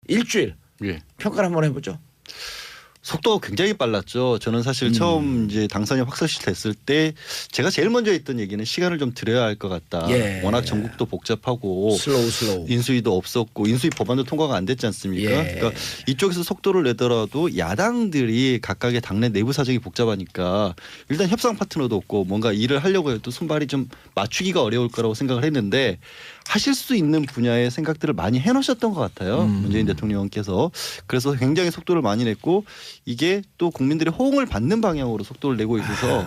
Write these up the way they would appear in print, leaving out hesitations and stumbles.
일주일 예. 평가를 한번 해보죠. 속도가 굉장히 빨랐죠. 저는 사실 처음 이제 당선이 확실시됐을 때 제가 제일 먼저 했던 얘기는 시간을 좀 들여야 할 것 같다. 예. 워낙 전국도 복잡하고 슬로우. 인수위도 없었고 인수위 법안도 통과가 안 됐지 않습니까? 예. 그러니까 이쪽에서 속도를 내더라도 야당들이 각각의 당내 내부 사정이 복잡하니까 일단 협상 파트너도 없고 뭔가 일을 하려고 해도 손발이 좀 맞추기가 어려울 거라고 생각을 했는데 하실 수 있는 분야의 생각들을 많이 해놓으셨던 것 같아요. 문재인 대통령께서. 그래서 굉장히 속도를 많이 냈고 이게 또 국민들의 호응을 받는 방향으로 속도를 내고 있어서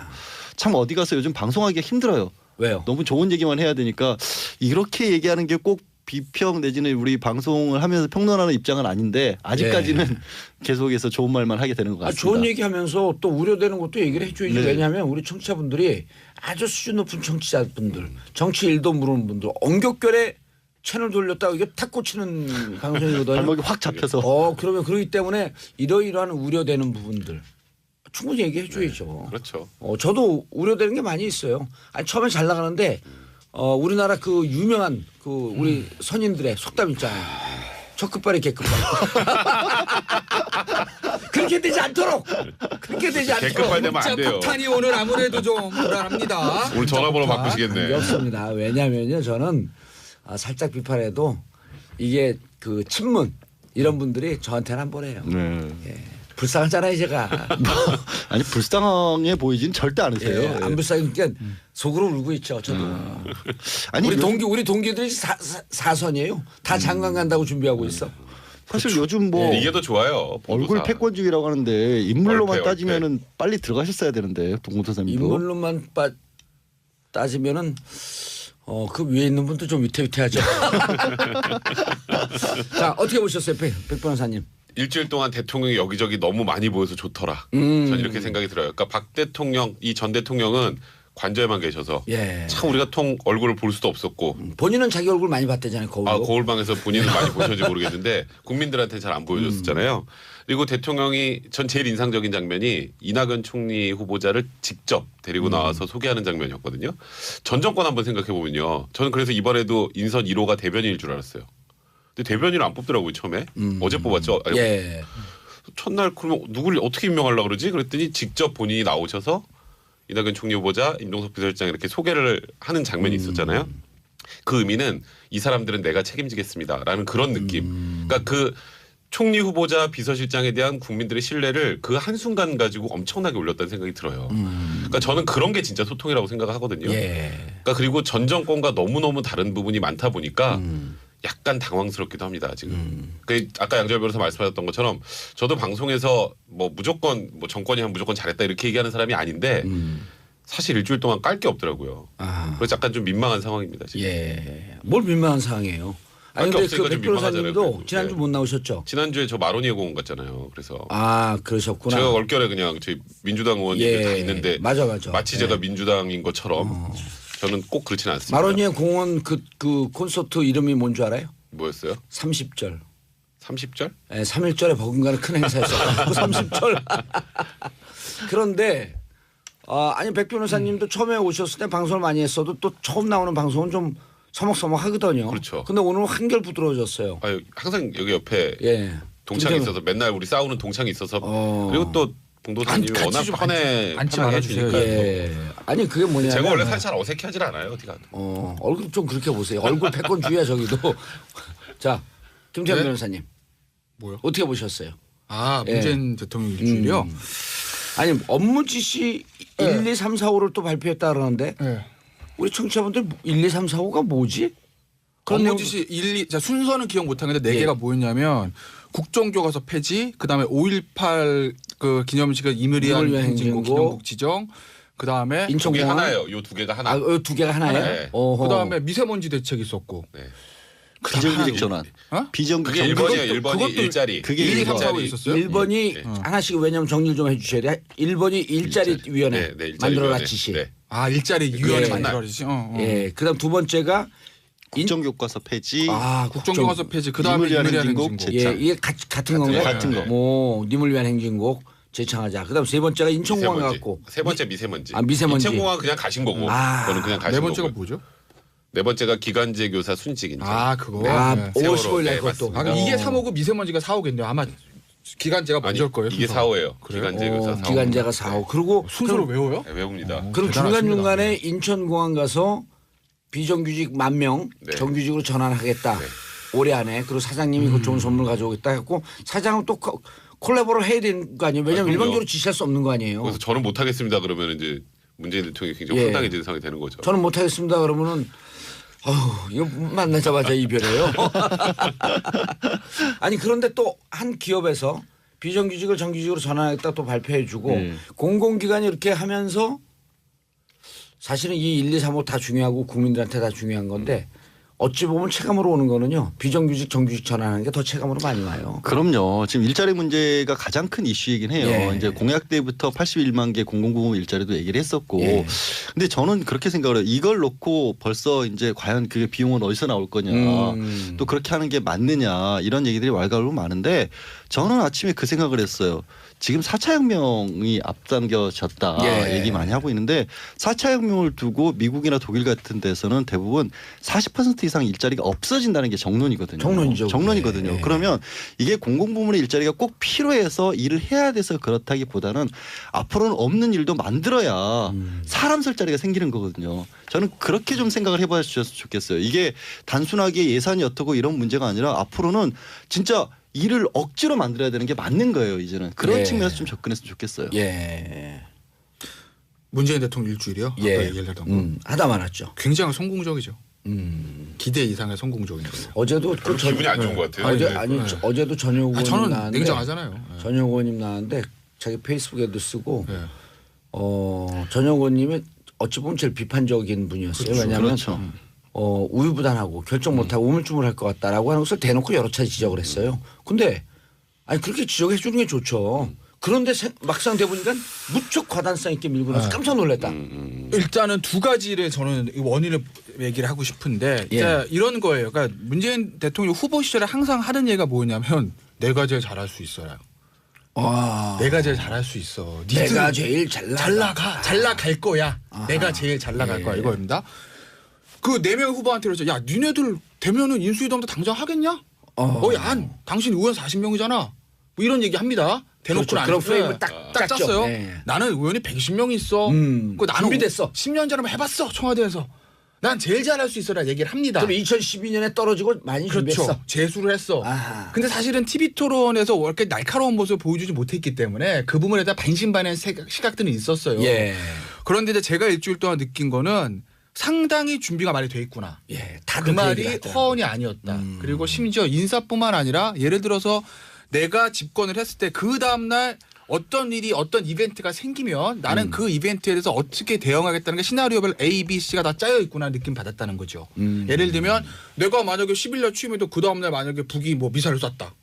참 어디 가서 요즘 방송하기가 힘들어요. 왜요? 너무 좋은 얘기만 해야 되니까 이렇게 얘기하는 게 꼭 비평 내지는 우리 방송을 하면서 평론하는 입장은 아닌데 아직까지는 계속해서 좋은 말만 하게 되는 것 같습니다. 좋은 얘기하면서 또 우려되는 것도 얘기를 해줘야지. 네. 왜냐하면 우리 청취자분들이 아주 수준 높은 청취자분들, 정치 일도 모르는 분들 엉겹결에 채널 돌렸다가 이게 탁 꽂히는 방송이거든요. 발목이 확 잡혀서. 그러면 그러기 때문에 이러이러한 우려되는 부분들 충분히 얘기해 줘야죠. 그렇죠. 저도 우려되는 게 많이 있어요. 아니, 처음에 잘 나가는데 우리나라 그 유명한 그 우리 선인들의 속담 있잖아요. 첫 끝발이 개끝발. 그렇게 되지 않도록. 그렇게 되지 않도록. 개급발 되면 안 돼요. 폭탄이 오늘 아무래도 좀 불안합니다. 오늘 전화번호 바꾸시겠네. 없습니다. 왜냐하면요, 저는 살짝 비판해도 이게 그 친문 이런 분들이 저한테는 안 보내요. 네. 불쌍하잖아요, 제가. 아니 불쌍해 보이진 절대 않으세요. 안 불쌍하니까 속으로 울고 있죠, 저도. 아니 우리 동기들이 사선이에요. 다 장관 간다고 준비하고 있어. 사실 요즘 뭐 이게 더 좋아요. 얼굴 봉도사. 패권주의라고 하는데 인물로만 얼패. 따지면은 빨리 들어가셨어야 되는데 동문서사님도. 인물로만 따지면은 그 위에 있는 분도 좀 위태위태하죠. 자, 어떻게 보셨어요, 백 변호사님? 일주일 동안 대통령이 여기저기 너무 많이 보여서 좋더라. 전 이렇게 생각이 들어요. 그러니까 박 대통령, 이 전 대통령은 관저에만 계셔서 참 우리가 얼굴을 볼 수도 없었고. 본인은 자기 얼굴 많이 봤대잖아요, 거울로. 거울방에서 본인은 많이 보셨는지 모르겠는데 국민들한테 잘 안 보여줬었잖아요. 그리고 대통령이 전 제일 인상적인 장면이 이낙연 총리 후보자를 직접 데리고 나와서 소개하는 장면이었거든요. 전 정권 한번 생각해 보면요. 저는 그래서 이번에도 인선 1호가 대변인일 줄 알았어요. 근데 대변인을 안 뽑더라고요, 처음에. 어제 뽑았죠. 아니, 첫날 그러면 누구를 어떻게 임명하려고 그러지? 그랬더니 직접 본인이 나오셔서 이낙연 총리 후보자, 임종석 비서실장 이렇게 소개를 하는 장면이 있었잖아요. 그 의미는 이 사람들은 내가 책임지겠습니다라는 그런 느낌. 그러니까 그 총리 후보자 비서실장에 대한 국민들의 신뢰를 그 한순간 가지고 엄청나게 올렸다는 생각이 들어요. 그러니까 저는 그런 게 진짜 소통이라고 생각하거든요. 그러니까 그리고 전 정권과 너무너무 다른 부분이 많다 보니까 약간 당황스럽기도 합니다, 지금. 그러니까 아까 양절 변호사 말씀하셨던 것처럼 저도 방송에서 뭐 무조건 뭐 정권이 하면 무조건 잘했다 이렇게 얘기하는 사람이 아닌데 사실 일주일 동안 깔 게 없더라고요. 그래서 약간 좀 민망한 상황입니다, 지금. 뭘 민망한 상황이에요. 아니 근데 그 백 변호사님도 지난주 못 나오셨죠? 지난주에 저 마로니에 공원 갔잖아요. 그래서 그러셨구나. 제가 얼결에 그냥 저희 민주당 의원님들 다 있는데 맞아. 마치 제가 민주당인 것처럼 저는 꼭 그렇지는 않습니다. 마로니에 공원 그 콘서트 이름이 뭔 줄 알아요? 뭐였어요? 30절. 30절? 네, 3.1절에 버금가는 큰 행사였어요. 30절. 그런데 아니 백 변호사님도 처음에 오셨을 때 방송을 많이 했어도 또 처음 나오는 방송은 좀 서먹서먹하거든요. 그렇죠. 근데 오늘은 한결 부드러워졌어요. 항상 여기 옆에 동창이 있어서 맨날 우리 싸우는 동창이 있어서 그리고 또 봉도사님이 워낙 편하게 해주니까. 아니 그게 뭐냐면 제가 원래 사실 잘 어색해하질 않아요. 어디 가도. 얼굴 좀 그렇게 보세요. 얼굴 패권주의야 저기도. 자 김태현 변호사님. 뭐요? 어떻게 보셨어요? 문재인 대통령 일주일이요? 아니 업무 지시 1, 2, 3, 4, 5를 또 발표했다 그러는데 우리 청취자분들 1, 2, 3, 4, 5가 뭐지? 업무 지시 1, 2 순서는 기억 못하는데 4개가 뭐였냐면 국정교과서 폐지, 그다음에 5.18 그 기념식을 이물위한 행진곡 기념국 지정, 그다음에 인천공항 하나예요. 요 2개가 하나. 두 개가 하나예요? 네. 그다음에 미세먼지 대책이 있었고. 비정규직 전환. 그게 1번이에요. 1번이 일자리. 그게 1, 2, 3, 4가 있었어요? 1번이 하나씩 왜냐면 정리를 좀 해주셔야 돼. 1번이 일자리 위원회 만들어라 지시. 일자리 위원회 만들어라 지시. 그다음 두 번째가 국정교과서 폐지. 국정교과서 폐지. 그다음에 이물위한 행진곡. 이게 같은 건가요? 같은 거. 뭐 님을 위한 행진곡 재창하자. 그다음 세 번째가 인천공항 갖고. 세 번째 미세먼지. 미세먼지. 인천공항 그냥 가신 거고. 저는 그냥 가신 거고. 네 번째가 뭐죠? 네 번째가 기간제 교사 순직 인정. 아 그거. 아, 네. 5월 세월호. 15일 날 네, 그것도. 아, 그럼 이게 3호고 미세먼지가 4호겠네요. 아마 기간제가 아니 먼저일 거예요. 이게 순서. 4호예요. 그래요? 기간제 교사 4호. 기간제가 4호. 그리고 순서를 외워요? 네, 외웁니다. 그럼 대단하십니다. 중간중간에 인천공항 가서 비정규직 10,000명 네. 정규직으로 전환하겠다. 네. 올해 안에. 그리고 사장님이 그 좋은 선물 가져오겠다 했고 사장은 또 콜라보를 해야 되는 거 아니에요. 왜냐하면 그럼요. 일방적으로 지시할 수 없는 거 아니에요. 그래서 저는 못 하겠습니다. 그러면 이제 문재인 대통령이 굉장히 예. 황당해지는 상황이 되는 거죠. 저는 못하겠습니다. 그러면은 이거 만나자마자 이별해요. 아니 그런데 또 한 기업에서 비정규직을 정규직으로 전환하겠다 또 발표해주고 공공기관이 이렇게 하면서 사실은 이 1, 2, 3호 다 중요하고 국민들한테 다 중요한 건데 어찌 보면 체감으로 오는 거는요. 비정규직 정규직 전환하는 게 더 체감으로 많이 와요. 그럼요. 지금 일자리 문제가 가장 큰 이슈이긴 해요. 예. 이제 공약 때부터 81만 개 공공부문 일자리도 얘기를 했었고, 예. 근데 저는 그렇게 생각을 해요. 이걸 놓고 벌써 이제 과연 그게 비용은 어디서 나올 거냐, 또 그렇게 하는 게 맞느냐 이런 얘기들이 왈가왈부 많은데 저는 아침에 그 생각을 했어요. 지금 4차 혁명이 앞당겨졌다 예. 얘기 많이 하고 있는데 4차 혁명을 두고 미국이나 독일 같은 데서는 대부분 40% 이상 일자리가 없어진다는 게 정론이거든요. 정론이죠. 정론이거든요. 네. 그러면 이게 공공부문의 일자리가 꼭 필요해서 일을 해야 돼서 그렇다기보다는 앞으로는 없는 일도 만들어야 사람 쓸 자리가 생기는 거거든요. 저는 그렇게 좀 생각을 해봐 주셨으면 좋겠어요. 이게 단순하게 예산이 어떻고 이런 문제가 아니라 앞으로는 진짜 일을 억지로 만들어야 되는 게 맞는 거예요. 이제는 그런 예. 측면에서 좀 접근했으면 좋겠어요. 예. 문재인 대통령 일주일이요. 예. 아까 얘기를 하던 거. 하다 말았죠. 굉장히 성공적이죠. 기대 이상의 성공적인 거예요. 어제도 별로 기분이 안 좋은 것 같아요. 어제 네. 아니 네. 어제도 전효 의원님 저는 나왔는데 냉정하잖아요. 예. 전효 의원님 나왔는데 자기 페이스북에도 쓰고 예. 전효 의원님이 어찌 보면 제일 비판적인 분이었어요. 그렇죠. 왜냐하면 그렇죠. 우유부단하고 결정 못하고 우물쭈물할 것 같다라고 하는 것을 대놓고 여러 차례 지적을 했어요. 근데 아니 그렇게 지적해 주는 게 좋죠. 그런데 막상 돼 보니까 무척 과단성 있게 밀고 나서 깜짝 놀랐다. 일단은 두 가지를 저는 이 원인을 얘기를 하고 싶은데 예. 자, 이런 거예요. 그러니까 문재인 대통령 후보 시절에 항상 하는 얘기가 뭐냐면 내가 제일 잘할 수 있어요. 내가 제일 잘할 수 있어. 내가 니들은 제일 잘 나갈 거야. 내가 제일 잘 나갈 거야 이거입니다. 그 4명 후보한테 그랬죠. 야 니네들 되면은 인수위동도 당장 하겠냐? 야 당신 의원 40명이잖아. 뭐 이런 얘기 합니다. 대놓고는 그렇죠. 안 그런 했어요. 프레임을 딱 짰죠. 짰어요. 네. 나는 의원이 110명이 있어. 그 나는 준비됐어. 10년 전에 해봤어 청와대에서. 난 제일 잘할 수 있어라 얘기를 합니다. 그럼 2012년에 떨어지고 많이 준비했어. 그렇죠. 재수를 했어. 아하. 근데 사실은 TV 토론에서 이렇게 날카로운 모습을 보여주지 못했기 때문에 그 부분에 대한 반신반의 시각들은 있었어요. 예. 그런데 이제 제가 일주일 동안 느낀 거는 상당히 준비가 많이 돼 있구나. 예. 그 다들 말이 얘기를 하더라고요. 허언이 아니었다. 그리고 심지어 인사뿐만 아니라 예를 들어서 내가 집권을 했을 때 그 다음날 어떤 일이 어떤 이벤트가 생기면 나는 그 이벤트에 대해서 어떻게 대응하겠다는 게 시나리오별 A, B, C가 다 짜여 있구나 느낌 받았다는 거죠. 예를 들면 내가 만약에 10일날 취임해도 그 다음날 만약에 북이 뭐 미사를 쐈다.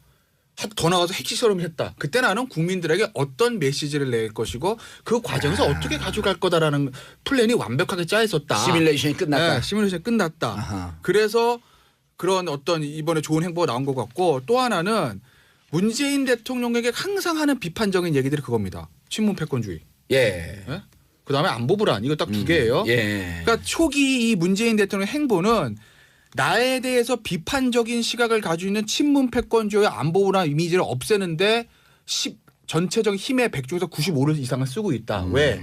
더 나가서 핵시설을 했다. 그때 나는 국민들에게 어떤 메시지를 낼 것이고 그 과정에서 어떻게 가져갈 거다라는 플랜이 완벽하게 짜여 있었다. 시뮬레이션이 끝났다. 네, 시뮬레이션이 끝났다. 아하. 그래서 그런 어떤 이번에 좋은 행보가 나온 것 같고 또 하나는 문재인 대통령에게 항상 하는 비판적인 얘기들이 그겁니다. 친문 패권주의. 예. 예? 그다음에 안보 불안. 이거 딱 두 개예요. 예. 그러니까 초기 이 문재인 대통령 행보는 나에 대해서 비판적인 시각을 가지고 있는 친문 패권주의 안보 불안 이미지를 없애는데 전체적인 힘의 100중에서 95를 이상을 쓰고 있다. 왜?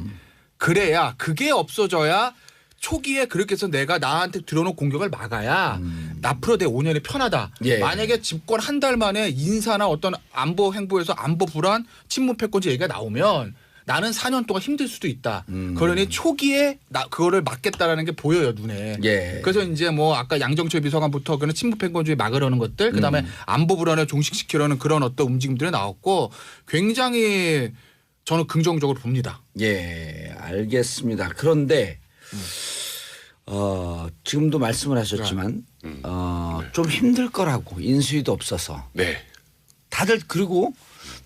그래야 그게 없어져야 초기에 그렇게 해서 내가 나한테 들어오는 공격을 막아야 앞으로 내 5년이 편하다. 예. 만약에 집권 한 달 만에 인사나 어떤 안보 행보에서 안보 불안, 친문 패권주의 얘기가 나오면 나는 4년 동안 힘들 수도 있다. 그러니 초기에 그거를 막겠다라는 게 보여요 눈에. 예. 그래서 이제 뭐 아까 양정철 비서관부터 그런 친문 패권주의 막으려는 것들, 그다음에 안보 불안을 종식시키려는 그런 어떤 움직임들이 나왔고 굉장히 저는 긍정적으로 봅니다. 예. 알겠습니다. 그런데 지금도 말씀을 하셨지만 좀 힘들 거라고 인수위도 없어서 네. 다들 그리고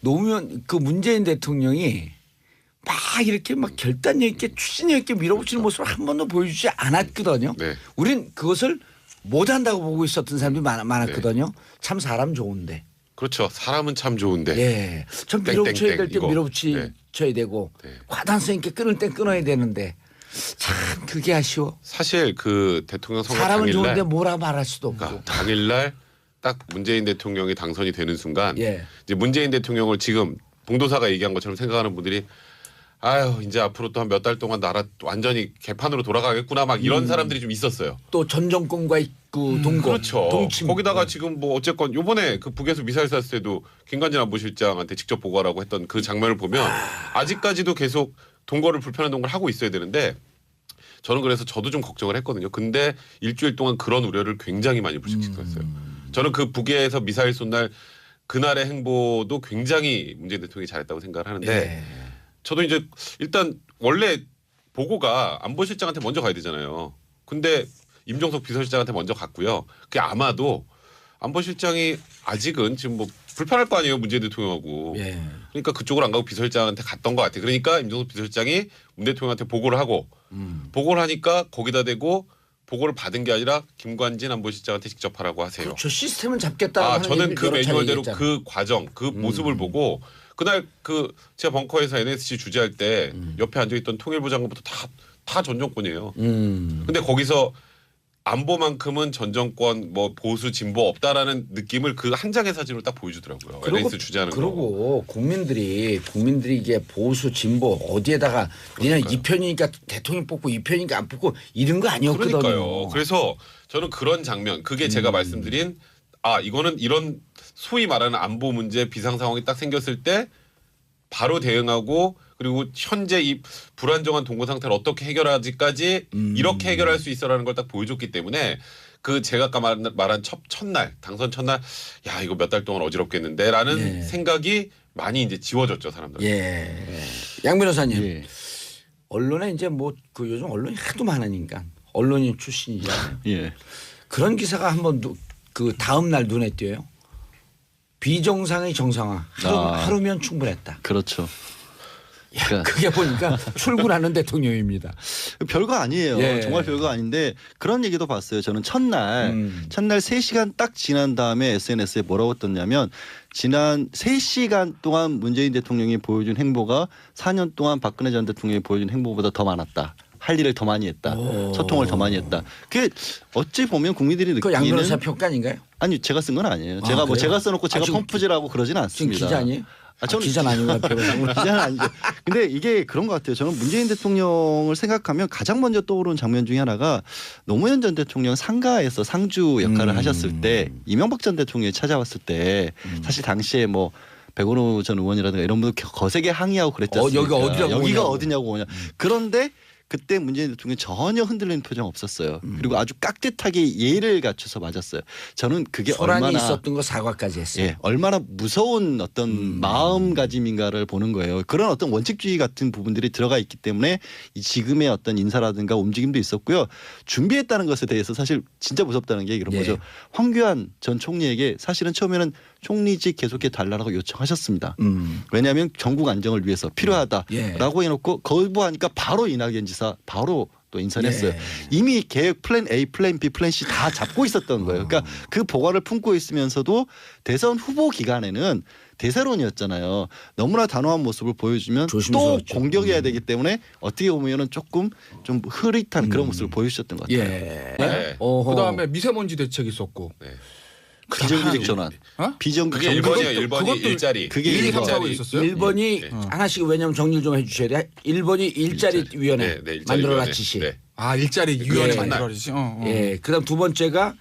노무현 그 문재인 대통령이 막 이렇게 막 결단력 있게 추진력 있게 밀어붙이는 모습을 한 번도 보여주지 않았거든요. 네. 우린 그것을 못한다고 보고 있었던 사람들이 많았거든요. 참 사람 좋은데. 그렇죠. 사람은 참 좋은데. 예. 좀 땡땡땡 밀어붙여야 될 때 이거. 밀어붙여야 네. 되고 네. 과단성 있게 끊을 땐 끊어야 되는데 참 그게 아쉬워. 사실 그 대통령 선거 사람은 좋은데 당일날 뭐라 말할 수도 없고. 그러니까 당일날 딱 문재인 대통령이 당선이 되는 순간 예. 이제 문재인 대통령을 지금 봉도사가 얘기한 것처럼 생각하는 분들이 아유 이제 앞으로 또 한 몇 달 동안 나라 완전히 개판으로 돌아가겠구나 막 이런 사람들이 좀 있었어요. 또 전 정권과 그 동거, 그렇죠. 동침. 거기다가 지금 뭐 어쨌건 요번에 그 북에서 미사일 쐈을 때도 김관진 안보실장한테 직접 보고하라고 했던 그 장면을 보면 아직까지도 계속 동거를 불편한 동거를 하고 있어야 되는데 저는 그래서 저도 좀 걱정을 했거든요. 근데 일주일 동안 그런 우려를 굉장히 많이 불식시켰어요. 저는 그 북에서 미사일 쏜 날 그날의 행보도 굉장히 문재인 대통령이 잘했다고 생각을 하는데 예. 저도 이제 일단 원래 보고가 안보실장한테 먼저 가야 되잖아요. 근데 임종석 비서실장한테 먼저 갔고요. 그게 아마도 안보실장이 아직은 지금 뭐 불편할 거 아니에요. 문재인 대통령하고. 예. 그러니까 그쪽으로 안 가고 비서실장한테 갔던 것 같아요. 그러니까 임종석 비서실장이 문 대통령한테 보고를 하고 보고를 하니까 거기다 대고 보고를 받은 게 아니라 김관진 안보실장한테 직접 하라고 하세요. 그렇죠. 시스템은 잡겠다. 아, 저는 그 매뉴얼대로 그 과정, 그 모습을 보고 그날 그 제가 벙커에서 NSC 주재할 때 옆에 앉아있던 통일부 장관부터 다 전 정권이에요. 근데 거기서 안보만큼은 전 정권 뭐 보수 진보 없다라는 느낌을 그 한 장의 사진으로 딱 보여주더라고요. NSC 주재하는 거. 그리고 국민들이 이게 보수 진보 어디에다가 니네 이 편이니까 대통령 뽑고 이 편이니까 안 뽑고 이런 거 아니었거든요. 그러니까요. 그래서 저는 그런 장면 그게 제가 말씀드린 이거는 이런 소위 말하는 안보 문제 비상 상황이 딱 생겼을 때 바로 대응하고 그리고 현재 이 불안정한 동거 상태를 어떻게 해결하지까지 이렇게 해결할 수 있어라는 걸 딱 보여줬기 때문에 그 제가 아까 말한 첫날 당선 첫날 야 이거 몇 달 동안 어지럽겠는데라는 예. 생각이 많이 이제 지워졌죠 사람들. 예. 양 변호사님. 예. 언론에 이제 뭐 그 요즘 언론이 하도 많으니까 언론인 출신이잖아요. 예. 그런 기사가 한번 그 다음 날 눈에 띄어요. 비정상의 정상화 하루면 충분했다. 그렇죠. 야, 그러니까 그게 보니까 출근하는 대통령입니다. 별거 아니에요. 예. 정말 별거 아닌데 그런 얘기도 봤어요. 저는 첫날 3시간 딱 지난 다음에 SNS에 뭐라고 떴냐면 지난 3시간 동안 문재인 대통령이 보여준 행보가 4년 동안 박근혜 전 대통령이 보여준 행보보다 더 많았다. 할 일을 더 많이 했다. 소통을 더 많이 했다. 그게 어찌 보면 국민들이 그 양 변호사 느끼는 평가 아닌가요? 아니 제가 쓴 건 아니에요. 제가 뭐 그래요? 제가 써놓고 제가 지금 펌프질하고 그러진 지금 않습니다. 기자 아니에요? 저는 기자는 아니고 변호사님. 기자는 아니죠. 근데 이게 그런 것 같아요. 저는 문재인 대통령을 생각하면 가장 먼저 떠오르는 장면 중에 하나가 노무현 전 대통령 상가에서 상주 역할을 하셨을 때 이명박 전 대통령이 찾아왔을 때 사실 당시에 뭐 백원호 전 의원이라든가 이런 분들 거세게 항의하고 그랬지 않습니까? 여기가 어디라고 여기가 오냐고. 어디냐고 오냐. 그런데 그때 문재인 대통령이 전혀 흔들리는 표정 없었어요. 그리고 아주 깍듯하게 예의를 갖춰서 맞았어요. 저는 그게 소란이 얼마나 있었던 거 사과까지 했어요. 예, 얼마나 무서운 어떤 마음가짐인가를 보는 거예요. 그런 어떤 원칙주의 같은 부분들이 들어가 있기 때문에 이 지금의 어떤 인사라든가 움직임도 있었고요. 준비했다는 것에 대해서 사실 진짜 무섭다는 게 이런 예. 거죠. 황교안 전 총리에게 사실은 처음에는 총리직 계속해 달라고 요청하셨습니다. 왜냐하면 전국 안정을 위해서 필요하다라고 예. 해놓고 거부하니까 바로 이낙연 지사 바로 또 인선했어요. 예. 이미 계획 플랜 A, 플랜 B, 플랜 C 다 잡고 있었던 거예요. 그러니까 그 보관을 품고 있으면서도 대선 후보 기간에는 대세론이었잖아요. 너무나 단호한 모습을 보여주면 또 조심스럽죠. 공격해야 되기 때문에 어떻게 보면은 조금 좀 흐릿한 그런 모습을 보여주셨던 것 같아요. 예. 네. 어허. 그다음에 미세먼지 대책이 있었고. 네. 비정규직 전환. 어? 비정규직 그게 전환. 1번이에요. 1번이 그것도 일자리. 그게 일이 일번. 삼사하고 있었어요? 1번이 네. 하나씩 왜냐면 정리를 좀 해주셔야 돼. 1번이 일자리 위원회 네, 네, 일자리 만들어라 위원회. 지시. 네. 아 일자리 위원회 예. 만들어야지. 예. 그다음 두 번째가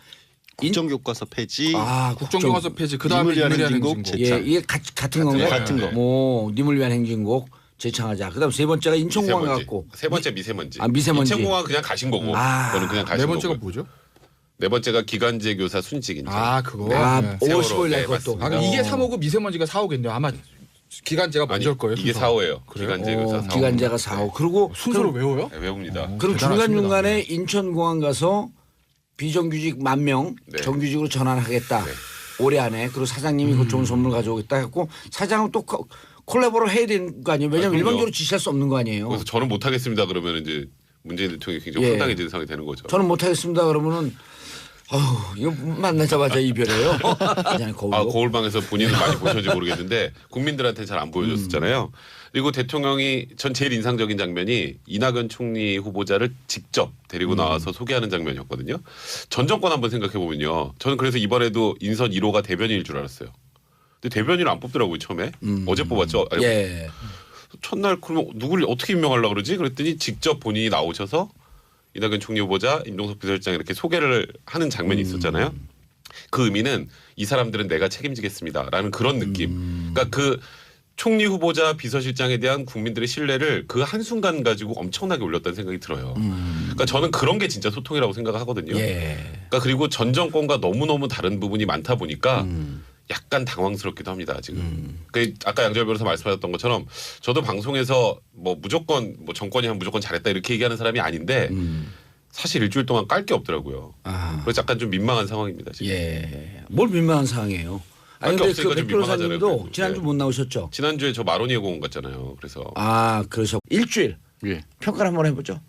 국정교과서 폐지. 국정교과서 폐지. 그다음에 님을 위한 님을 위한 행진곡 행진곡. 예, 재창. 이게 같은 건가요? 같은 거. 뭐 님을 위한 행진곡 재창하자. 그다음 세 번째가 인천공항 미세먼지. 갖고 세 번째 미세먼지. 미세먼지. 인천공항 그냥 가신 거고. 아. 그거는 그냥 가신 네 번째가 거고. 뭐죠? 네 번째가 기간제 교사 순직 인정. 그거. 아, 네. 5월 세월호. 15일 날 네, 그것도. 맞습니다. 아, 그럼 이게 3호고 미세먼지가 4호겠네요. 아마 기간제가 아니, 먼저일 거예요. 이게 순서. 4호예요. 그래요? 기간제 교사 4호. 기간제가 4호. 그리고 순서로 외워요? 네, 외웁니다. 그럼 대단하십니다. 중간중간에 인천공항 가서 비정규직 10,000명 네. 정규직으로 전환하겠다. 네. 올해 안에. 그리고 사장님이 그 좋은 선물 가져오겠다 했고 사장은 또 콜라보를 해야 되는 거 아니에요. 왜냐하면 그럼요. 일방적으로 지시할 수 없는 거 아니에요. 그래서 저는 못하겠습니다. 그러면 이제 문재인 대통령이 굉장히 예. 황당해지는 상황이 되는 거죠. 저는 못하겠습니다. 그러면은 이거 만나자마자 이별해요. 그냥 거울로. 거울방에서 본인은 많이 보셨는지 모르겠는데 국민들한테 잘 안 보여줬었잖아요. 그리고 대통령이 전 제일 인상적인 장면이 이낙연 총리 후보자를 직접 데리고 나와서 소개하는 장면이었거든요. 전 정권 한번 생각해 보면요. 저는 그래서 이번에도 인선 1호가 대변인일 줄 알았어요. 근데 대변인을 안 뽑더라고요 처음에. 어제 뽑았죠. 아니, 예. 첫날 그러면 누구를 어떻게 임명하려고 그러지? 그랬더니 직접 본인이 나오셔서 이낙연 총리 후보자, 임종석 비서실장 이렇게 소개를 하는 장면이 있었잖아요. 그 의미는 이 사람들은 내가 책임지겠습니다라는 그런 느낌. 그러니까 그 총리 후보자 비서실장에 대한 국민들의 신뢰를 그 한순간 가지고 엄청나게 올렸다는 생각이 들어요. 그러니까 저는 그런 게 진짜 소통이라고 생각하거든요. 예. 그러니까 그리고 전 정권과 너무너무 다른 부분이 많다 보니까 약간 당황스럽기도 합니다 지금. 그 아까 양절 변호사 말씀하셨던 것처럼 저도 방송에서 뭐 무조건 뭐 정권이 하면 무조건 잘했다 이렇게 얘기하는 사람이 아닌데 사실 일주일 동안 깔 게 없더라고요. 그래서 약간 좀 민망한 상황입니다 지금. 예. 뭘 민망한 상황이에요. 아니 밖에 근데 그 없으니까 좀 백 변호사님도 민망하잖아요, 지난주 네. 못 나오셨죠? 지난주에 저 마로니에 공원 갔잖아요. 그래서 그러셨. 일주일 예. 평가를 한번 해보죠.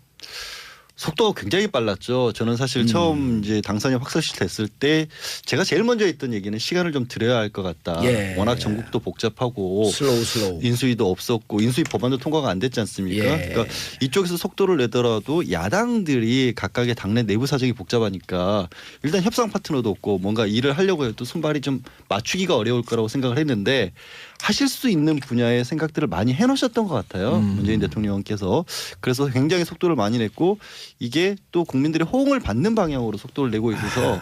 속도가 굉장히 빨랐죠. 저는 사실 처음 이제 당선이 확실시 됐을 때 제가 제일 먼저 했던 얘기는 시간을 좀 드려야 할 것 같다. 예. 워낙 전국도 복잡하고 슬로우. 인수위도 없었고 인수위 법안도 통과가 안 됐지 않습니까? 예. 그러니까 이쪽에서 속도를 내더라도 야당들이 각각의 당내 내부 사정이 복잡하니까 일단 협상 파트너도 없고 뭔가 일을 하려고 해도 손발이 좀 맞추기가 어려울 거라고 생각을 했는데 하실 수 있는 분야의 생각들을 많이 해놓으셨던 것 같아요. 문재인 대통령께서. 그래서 굉장히 속도를 많이 냈고 이게 또 국민들의 호응을 받는 방향으로 속도를 내고 있어서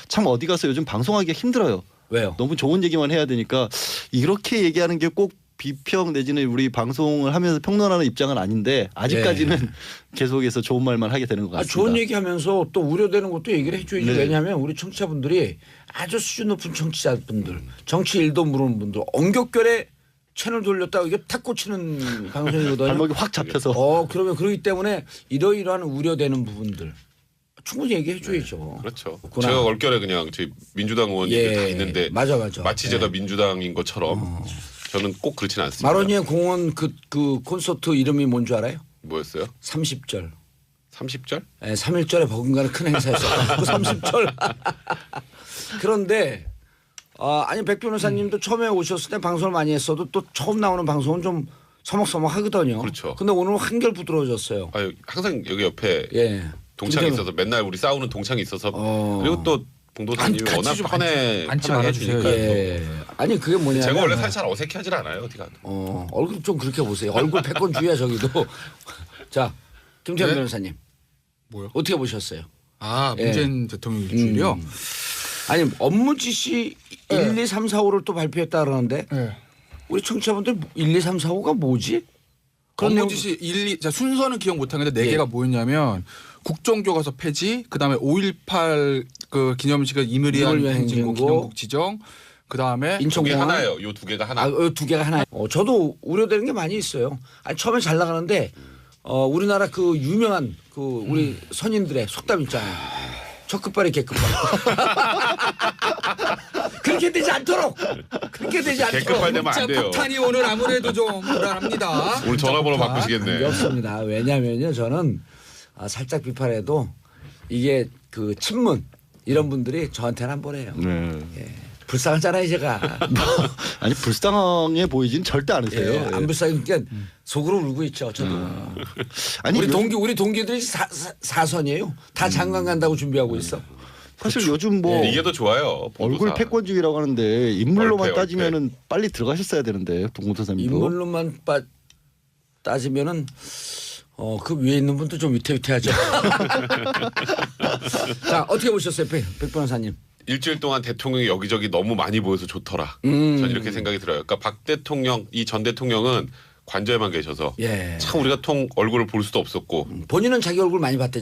참 어디 가서 요즘 방송하기가 힘들어요. 왜요? 너무 좋은 얘기만 해야 되니까 이렇게 얘기하는 게 꼭 비평 내지는 우리 방송을 하면서 평론하는 입장은 아닌데 아직까지는 계속해서 좋은 말만 하게 되는 것 같습니다. 좋은 얘기하면서 또 우려되는 것도 얘기를 해줘야지. 네. 왜냐하면 우리 청취자분들이 아주 수준 높은 청취자분들, 정치 일도 모르는 분들, 엉겹결에 채널 돌렸다고 이게 탁 꽂히는 방송이거든요. 발목이 확 잡혀서. 그러면 그러기 때문에 이러이러한 우려되는 부분들 충분히 얘기해 줘야죠. 그렇죠. 그렇구나. 제가 얼결에 그냥 저희 민주당 의원 얘기 다 있는데 맞아. 마치 제가 민주당인 것처럼 저는 꼭 그렇지는 않습니다. 마로니에 공원 그 콘서트 이름이 뭔 줄 알아요? 뭐였어요? 30절. 30절? 네, 3.1절에 버금가는 큰 행사였어요. 그 30절. 그런데 아니 백 변호사님도 처음에 오셨을 때 방송을 많이 했어도 또 처음 나오는 방송은 좀 서먹서먹하거든요. 그렇죠. 근데 오늘은 한결 부드러워졌어요. 항상 여기 옆에 예. 동창이 김정은. 있어서 맨날 우리 싸우는 동창이 있어서 어. 그리고 또 봉도사님이 같이 워낙 좀 편해 앉지 편하게 말아주세요. 해주니까 예. 아니 그게 뭐냐면 제가 원래 사실 잘 어색해하질 않아요 어디 가도. 얼굴 좀 그렇게 보세요. 얼굴 패권주의야 저기도. 자 김태현 네? 변호사님 뭐요? 어떻게 보셨어요? 문재인 대통령 일주일이요. 아니 업무 지시 1, 2, 3, 4, 5를 또 발표했다 그러는데 네. 우리 청취자분들 1, 2, 3, 4, 5가 뭐지? 그런 내용 업무지시 1, 2, 순서는 기억 못하는데 네 예. 개가 뭐였냐면 국정교과서 폐지, 그다음에 5.18 그 기념식을 이물이한 이물위한 행진곡 행진곡, 기념국 지정, 그다음에 그게 인천공항 하나예요. 요 두 개가 하나. 두 개가 하나. 저도 우려되는 게 많이 있어요. 아니, 처음에 잘 나가는데 우리나라 그 유명한 그 우리 선인들의 속담 있잖아요. 첫 끝발이 개끝발. 그렇게 되지 않도록. 그렇게 되지 않도록. 개급발 되면 안 돼요. 폭탄이 오늘 아무래도 좀 불안합니다. 오늘 전화번호 폭탄. 바꾸시겠네. 없습니다. 왜냐하면요 저는 살짝 비판해도 이게 그 친문 이런 분들이 저한테는 안 보내요. 네. 불쌍하잖아요 제가. 아니 불쌍해 보이진 절대 않으세요. 예, 예. 안 불쌍하니까 속으로 울고 있죠 저도. 아니 우리 동기들이 사선이에요. 다 장관 간다고 준비하고 있어. 사실 요즘 뭐 이게 더 좋아요. 얼굴 봉도사. 패권주의라고 하는데 인물로만 얼패. 따지면은 빨리 들어가셨어야 되는데 동문서사님도. 인물로만 따지면은 그 위에 있는 분도 좀 위태위태하죠. 자 어떻게 보셨어요, 백 변호사님? 일주일 동안 대통령이 여기저기 너무 많이 보여서 좋더라. 전 이렇게 생각이 들어요. 그러니까 박 대통령, 이 전 대통령은 관저에만 계셔서 예. 참 우리가 얼굴을 볼 수도 없었고 본인은 자기 얼굴 많이 봤대.